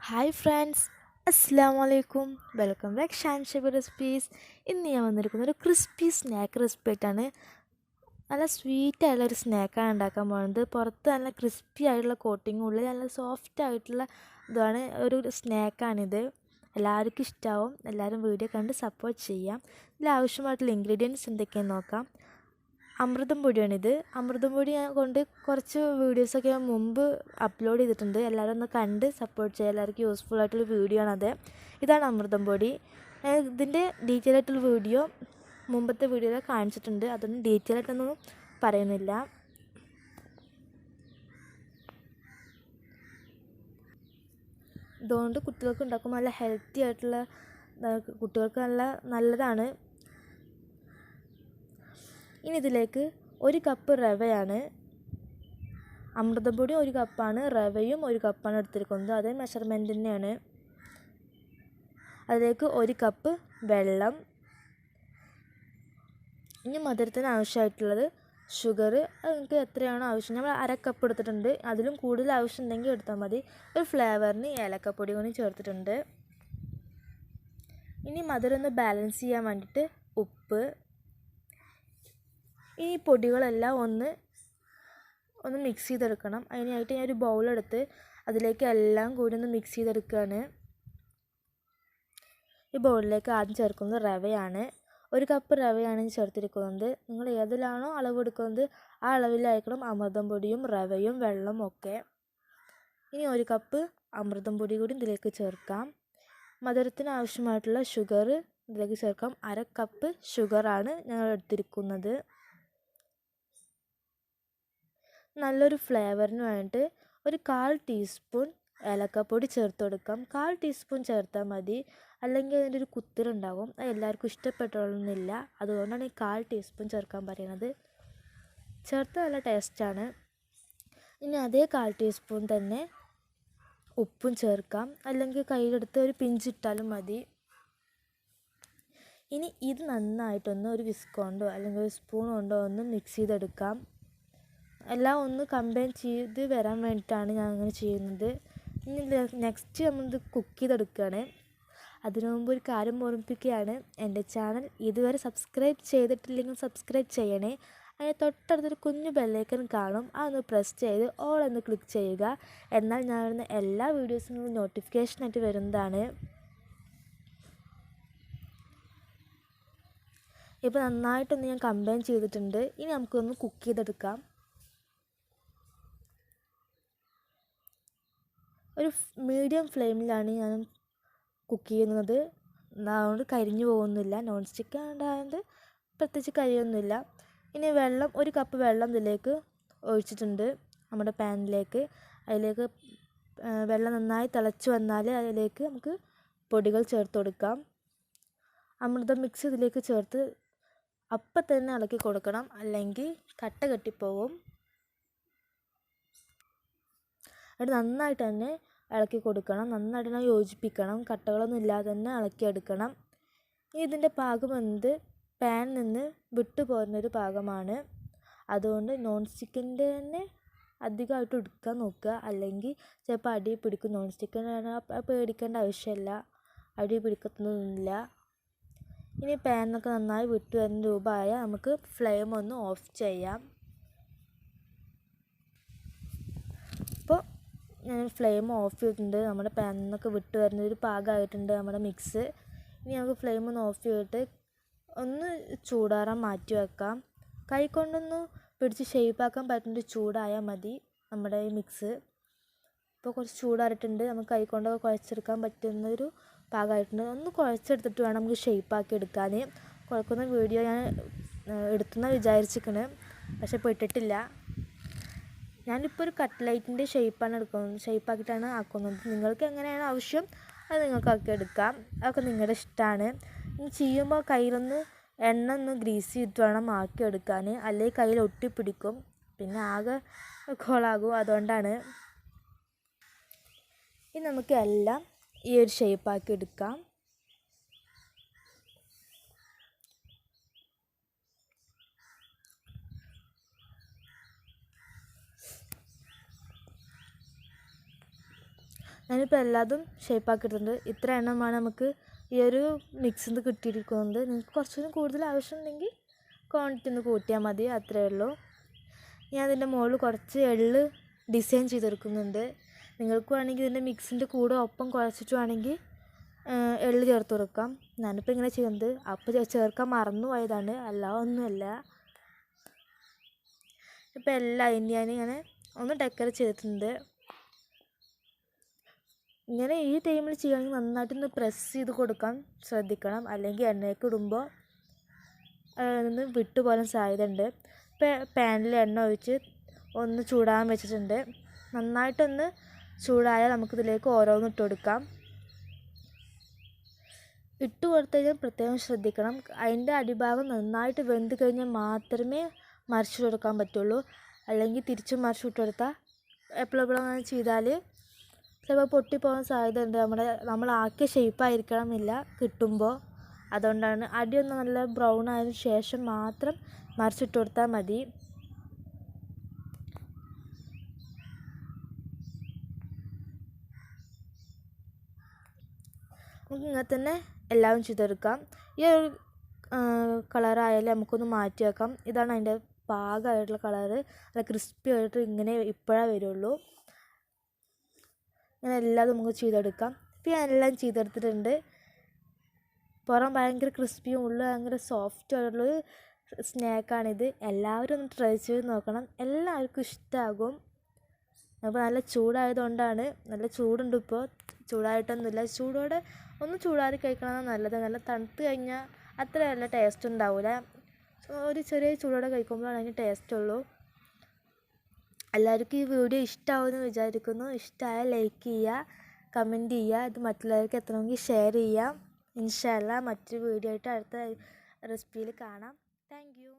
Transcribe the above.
Hi friends, അസ്സാം വലൈക്കും. Welcome back Shanshabi recipes. ഇന്ന് ഞാൻ വന്നിരിക്കുന്നത് ഒരു ക്രിസ്പി സ്നാക്ക് റെസിപ്പി ആയിട്ടാണ്. നല്ല സ്വീറ്റ് ആയിട്ടുള്ള ഒരു സ്നാക്കാണ് ഉണ്ടാക്കാൻ പോകുന്നത്. പുറത്ത് നല്ല ക്രിസ്പി ആയിട്ടുള്ള കോട്ടിങ്ങും ഉള്ളിൽ നല്ല സോഫ്റ്റ് ആയിട്ടുള്ള ഇതാണ് ഒരു സ്നാക്കാണിത്. എല്ലാവർക്കും ഇഷ്ടമാവും. എല്ലാവരും വീഡിയോ കണ്ട് സപ്പോർട്ട് ചെയ്യാം. ഇതിൽ ആവശ്യമായിട്ടുള്ള ഇൻഗ്രീഡിയൻസ് എന്തൊക്കെയാണെന്ന് നോക്കാം. അമൃതം പൊടിയാണിത്. അമൃതം പൊടി ഞാൻ കൊണ്ട് കുറച്ച് വീഡിയോസൊക്കെ ഞാൻ മുമ്പ് അപ്ലോഡ് ചെയ്തിട്ടുണ്ട്. എല്ലാവരും ഒന്ന് കണ്ട് സപ്പോർട്ട് ചെയ്യുക. എല്ലാവർക്കും യൂസ്ഫുൾ ആയിട്ടുള്ള വീഡിയോ ആണത്. ഇതാണ് അമൃതം പൊടി. ഇതിൻ്റെ ഡീറ്റെയിൽ ആയിട്ടുള്ള വീഡിയോ മുമ്പത്തെ വീഡിയോയിൽ കാണിച്ചിട്ടുണ്ട്. അതൊന്നും ഡീറ്റെയിൽ ആയിട്ടൊന്നും പറയുന്നില്ല. ഇതുകൊണ്ട് കുട്ടികൾക്ക് ഉണ്ടാക്കുമ്പോൾ നല്ല ഹെൽത്തി ആയിട്ടുള്ള, കുട്ടികൾക്ക് നല്ലതാണ്. ഇനി ഇതിലേക്ക് 1 കപ്പ് റവയാണ്. അമൃതപ്പൊടി 1 കപ്പാണ്, റവയും 1 കപ്പാണ് എടുത്തിരിക്കുന്നത്. അതേ മെഷർമെൻറ്റ് തന്നെയാണ്. അതിലേക്ക് 1 കപ്പ് വെള്ളം. ഇനി മധുരത്തിന് ആവശ്യമായിട്ടുള്ളത് ഷുഗർ. അത് നിങ്ങൾക്ക് എത്രയാണോ ആവശ്യം. നമ്മൾ 1/2 കപ്പ് എടുത്തിട്ടുണ്ട്. അതിലും കൂടുതൽ ആവശ്യമുണ്ടെങ്കിൽ എടുത്താൽ മതി. ഒരു ഫ്ലേവറിന് ഏലക്കപ്പൊടി കൂടി ചേർത്തിട്ടുണ്ട്. ഇനി മധുരം ഒന്ന് ബാലൻസ് ചെയ്യാൻ വേണ്ടിയിട്ട് ഉപ്പ്. ഈ പൊടികളെല്ലാം ഒന്ന് മിക്സ് ചെയ്തെടുക്കണം. അതിനായിട്ട് ഞാൻ ഒരു ബൗളെടുത്ത് അതിലേക്ക് എല്ലാം കൂടി ഒന്ന് മിക്സ് ചെയ്തെടുക്കുകയാണ്. ഈ ബൗളിലേക്ക് ആദ്യം ചേർക്കുന്നത് റവയാണ്. 1 കപ്പ് റവയാണ് ചേർത്തിരിക്കുന്നത്. നിങ്ങൾ ഏതിലാണോ അളവ് എടുക്കുന്നത് ആ അളവിലായിരിക്കണം അമൃതം പൊടിയും റവയും വെള്ളവും ഒക്കെ. ഇനി 1 കപ്പ് അമൃതം പൊടി കൂടി ഇതിലേക്ക് ചേർക്കാം. മധുരത്തിന് ആവശ്യമായിട്ടുള്ള ഷുഗർ ഇതിലേക്ക് ചേർക്കാം. 1/2 കപ്പ് ഷുഗറാണ് ഞങ്ങൾ എടുത്തിരിക്കുന്നത്. നല്ലൊരു ഫ്ലേവറിന് വേണ്ടിയിട്ട് ഒരു 1/4 ടീസ്പൂൺ ഏലക്കപ്പൊടി ചേർത്ത് കൊടുക്കാം. 1/4 ടീസ്പൂൺ ചേർത്താൽ മതി. അല്ലെങ്കിൽ അതിൻ്റെ ഒരു കുത്തിലുണ്ടാകും. അത് എല്ലാവർക്കും ഇഷ്ടപ്പെട്ടോളുന്നില്ല. അതുകൊണ്ടാണ് ഈ 1/4 ടീസ്പൂൺ ചേർക്കാൻ പറയുന്നത്. ചേർത്ത് നല്ല ടേസ്റ്റാണ്. ഇനി അതേ 1/4 ടീസ്പൂൺ തന്നെ ഉപ്പും ചേർക്കാം. അല്ലെങ്കിൽ കയ്യിലെടുത്ത് ഒരു പിഞ്ചിട്ടാലും മതി. ഇനി ഇത് നന്നായിട്ടൊന്ന് ഒരു വിസ്ക് കൊണ്ടോ അല്ലെങ്കിൽ ഒരു സ്പൂൺ കൊണ്ടോ ഒന്ന് മിക്സ് ചെയ്തെടുക്കാം. എല്ലാം ഒന്ന് കമ്പൈൻ ചെയ്ത് വരാൻ വേണ്ടിയിട്ടാണ് ഞാൻ അങ്ങനെ ചെയ്യുന്നത്. ഇനി നെക്സ്റ്റ് നമ്മളിത് കുക്ക് ചെയ്തെടുക്കുകയാണ്. അതിനു മുമ്പ് ഒരു കാര്യം ഓർമ്മിപ്പിക്കുകയാണ്. എൻ്റെ ചാനൽ ഇതുവരെ സബ്സ്ക്രൈബ് ചെയ്തിട്ടില്ലെങ്കിൽ സബ്സ്ക്രൈബ് ചെയ്യണേ. അതിന് തൊട്ടടുത്തൊരു കുഞ്ഞു ബെല്ലൈക്കൺ കാണും. അതൊന്ന് പ്രസ് ചെയ്ത് ഓൾ ഒന്ന് ക്ലിക്ക് ചെയ്യുക. എന്നാൽ ഞാൻ വരുന്ന എല്ലാ വീഡിയോസും നോട്ടിഫിക്കേഷനായിട്ട് വരുന്നതാണ്. ഇപ്പോൾ നന്നായിട്ടൊന്ന് ഞാൻ കമ്പൈൻ ചെയ്തിട്ടുണ്ട്. ഇനി നമുക്കൊന്ന് കുക്ക് ചെയ്തെടുക്കാം. ഒരു മീഡിയം ഫ്ലെയിമിലാണ് ഞാൻ കുക്ക് ചെയ്യുന്നത്. അതുകൊണ്ട് കരിഞ്ഞു പോകുന്നില്ല. നോൺ സ്റ്റിക്ക് ഉണ്ടായത് പ്രത്യേകിച്ച് കരിയൊന്നുമില്ല. ഇനി വെള്ളം 1 കപ്പ് വെള്ളം ഇതിലേക്ക് ഒഴിച്ചിട്ടുണ്ട് നമ്മുടെ പാനിലേക്ക്. അതിലേക്ക് വെള്ളം നന്നായി തിളച്ച് വന്നാൽ അതിലേക്ക് നമുക്ക് പൊടികൾ ചേർത്ത് കൊടുക്കാം. അമൃതം മിക്സ് ഇതിലേക്ക് ചേർത്ത് അപ്പം തന്നെ ഇളക്കി കൊടുക്കണം. അല്ലെങ്കിൽ കട്ട കെട്ടിപ്പോവും. അത് നന്നായിട്ട് തന്നെ ഇളക്കി കൊടുക്കണം. നന്നായിട്ട് തന്നെ യോജിപ്പിക്കണം. കട്ടകളൊന്നും ഇല്ലാതെ തന്നെ ഇളക്കിയെടുക്കണം. ഇതിൻ്റെ പാകം എന്നത് പാനിൽ നിന്ന് വിട്ടു പോരുന്നൊരു പാകമാണ്. അതുകൊണ്ട് നോൺ സ്റ്റിക്കിൻ്റെ തന്നെ അധികമായിട്ട് എടുക്കാൻ നോക്കുക. അല്ലെങ്കിൽ ചിലപ്പോൾ അടി പിടിക്കും. നോൺ സ്റ്റിക്കിന് പേടിക്കേണ്ട ആവശ്യമില്ല. അടി പിടിക്കത്തൊന്നുമില്ല. ഇനി പാനൊക്കെ നന്നായി വിട്ടു വരുന്ന രൂപമായാൽ നമുക്ക് ഫ്ലെയിം ഒന്ന് ഓഫ് ചെയ്യാം. അപ്പോൾ ഞാൻ ഫ്ലെയിം ഓഫ് ചെയ്തിട്ടുണ്ട്. നമ്മുടെ പാനിൽ നിന്നൊക്കെ വിട്ട് വരുന്നൊരു പാകമായിട്ടുണ്ട് നമ്മുടെ മിക്സ്. ഇനി നമുക്ക് ഫ്ലെയിം ഒന്ന് ഓഫ് ചെയ്തിട്ട് ഒന്ന് ചൂടാറാൻ മാറ്റി വെക്കാം. കൈ കൊണ്ടൊന്ന് പിടിച്ച് ഷേപ്പാക്കാൻ പറ്റുന്നൊരു ചൂടായാൽ മതി നമ്മുടെ ഈ മിക്സ്. ഇപ്പോൾ കുറച്ച് ചൂടാറിയിട്ടുണ്ട്. നമുക്ക് കൈ കൊണ്ടൊക്കെ കുഴച്ചെടുക്കാൻ പറ്റുന്നൊരു പാകമായിട്ടുണ്ട്. ഒന്ന് കുഴച്ചെടുത്തിട്ട് വേണം നമുക്ക് ഷേപ്പാക്കി എടുക്കാൻ. കുഴക്കുന്ന വീഡിയോ ഞാൻ എടുത്തുനിന്ന് വിചാരിച്ചിരിക്കണ്. പക്ഷെ ഇപ്പോൾ ഇട്ടിട്ടില്ല. ഞാനിപ്പോൾ ഒരു കട്ട്ലൈറ്റിൻ്റെ ഷേപ്പാക്കിയിട്ടാണ് ആക്കുന്നത്. നിങ്ങൾക്ക് എങ്ങനെയാണ് ആവശ്യം അത് നിങ്ങൾക്ക് ആക്കി എടുക്കാം. അതൊക്കെ നിങ്ങളുടെ ഇഷ്ടമാണ്. ഇനി ചെയ്യുമ്പോൾ കയ്യിലൊന്ന് എണ്ണ ഒന്ന് ഗ്രീസ് ചെയ്തിട്ട് വേണം ആക്കിയെടുക്കാൻ. അല്ലെങ്കിൽ കയ്യിൽ ഒട്ടിപ്പിടിക്കും. പിന്നെ ആകെ കോളാകും. അതുകൊണ്ടാണ്. ഇനി നമുക്ക് എല്ലാം ഈ ഒരു ഷേപ്പാക്കി എടുക്കാം. ഞാനിപ്പോൾ എല്ലാതും ഷേപ്പാക്കിയിട്ടുണ്ട്. ഇത്ര എണ്ണമാണ് നമുക്ക് ഈ ഒരു മിക്സിൽ നിന്ന് കിട്ടിയിരിക്കുന്നത്. നിങ്ങൾക്ക് കുറച്ചുകൂടി കൂടുതൽ ആവശ്യമുണ്ടെങ്കിൽ ക്വാണ്ടിറ്റി ഒന്ന് കൂട്ടിയാൽ മതി, അത്രയേ ഉള്ളൂ. ഞാൻ അതിൻ്റെ മുകളിൽ കുറച്ച് എള്ള് ഡിസൈൻ ചെയ്തെടുക്കുന്നുണ്ട്. നിങ്ങൾക്ക് വേണമെങ്കിൽ ഇതിൻ്റെ മിക്സിൻ്റെ കൂടെ ഒപ്പം കുഴച്ചിട്ട് വേണമെങ്കിൽ എള്ള് ചേർത്ത് കൊടുക്കാം. ഞാനിപ്പോൾ ഇങ്ങനെ ചെയ്യുന്നത് അപ്പോൾ ചേർക്കാൻ മറന്നു പോയതാണ്, അല്ലാതെ ഒന്നുമല്ല. ഇപ്പോൾ എല്ലാം ഞാനിങ്ങനെ ഒന്ന് ഡെക്കറേറ്റ് ചെയ്തിട്ടുണ്ട്. ഇങ്ങനെ ഈ ടൈമിൽ ചെയ്യുകയാണെങ്കിൽ നന്നായിട്ടൊന്ന് പ്രസ് ചെയ്ത് കൊടുക്കാൻ ശ്രദ്ധിക്കണം, അല്ലെങ്കിൽ എണ്ണയൊക്കെ ഇടുമ്പോൾ അതിൽ വിട്ടുപോകാൻ സാധ്യതയുണ്ട്. പാനിൽ എണ്ണ ഒഴിച്ച് ഒന്ന് ചൂടാൻ വെച്ചിട്ടുണ്ട്. നന്നായിട്ടൊന്ന് ചൂടായാൽ നമുക്കിതിലേക്ക് ഓരോന്ന് ഇട്ട് കൊടുക്കാം. ഇട്ട് കൊടുത്തു കഴിഞ്ഞാൽ പ്രത്യേകം ശ്രദ്ധിക്കണം, അതിൻ്റെ അടിഭാഗം നന്നായിട്ട് വെന്ത് കഴിഞ്ഞാൽ മാത്രമേ മറിച്ച് കൊടുക്കാൻ പറ്റുള്ളൂ. അല്ലെങ്കിൽ തിരിച്ച് മറിച്ച് ഇട്ട് കൊടുത്താൽ എപ്പോഴും അങ്ങനെ ചെയ്താൽ ചിലപ്പോൾ പൊട്ടിപ്പോകാൻ സാധ്യതയുണ്ട്. നമ്മൾ ആക്കിയ ഷേപ്പായിരിക്കണമെന്നില്ല കിട്ടുമ്പോൾ. അതുകൊണ്ടാണ് അടിയൊന്ന് നല്ല ബ്രൗൺ ആയതിനു ശേഷം മാത്രം മറിച്ചിട്ട് കൊടുത്താൽ മതി. നമുക്ക് ഇങ്ങനെ തന്നെ എല്ലാം ചെയ്തെടുക്കാം. ഈ ഒരു കളറായാലും നമുക്കൊന്ന് മാറ്റി വെക്കാം. ഇതാണ് അതിൻ്റെ പാകമായിട്ടുള്ള കളറ്. നല്ല ക്രിസ്പി ആയിട്ട് ഇങ്ങനെ ഇപ്പോഴേ വരുള്ളൂ. ഇങ്ങനെ എല്ലാം നമുക്ക് ചെയ്തെടുക്കാം. ഇപ്പം ഞാൻ എല്ലാം ചെയ്തെടുത്തിട്ടുണ്ട്. പുറം ഭയങ്കര ക്രിസ്പിയും ഉള്ളിൽ ഭയങ്കര സോഫ്റ്റ് ആയിട്ടുള്ളൊരു സ്നാക്കാണിത്. എല്ലാവരും ഒന്ന് ട്രൈ ചെയ്ത് നോക്കണം, എല്ലാവർക്കും ഇഷ്ടമാകും. അപ്പോൾ നല്ല ചൂടായതുകൊണ്ടാണ്, നല്ല ചൂടുണ്ട് ഇപ്പോൾ, ചൂടായിട്ടൊന്നുമില്ല. ചൂടോടെ ഒന്ന് ചൂടാറി കഴിക്കണം നല്ലത്. നല്ല തണുത്ത് കഴിഞ്ഞാൽ അത്ര നല്ല ടേസ്റ്റ് ഉണ്ടാവില്ല. ഒരു ചെറിയ ചൂടോടെ കഴിക്കുമ്പോഴാണ് അതിന് ടേസ്റ്റ് ഉള്ളൂ. എല്ലാവർക്കും ഈ വീഡിയോ ഇഷ്ടമാവുമെന്ന് വിചാരിക്കുന്നു. ഇഷ്ടമായാൽ ലൈക്ക് ചെയ്യുക, കമൻറ്റ് ചെയ്യുക. ഇത് മറ്റുള്ളവർക്ക് എത്തണമെങ്കിൽ ഷെയർ ചെയ്യാം. ഇൻഷാ അല്ലാഹ് മറ്റൊരു വീഡിയോ ആയിട്ട് അടുത്ത റെസിപ്പിയിൽ കാണാം. Thank you.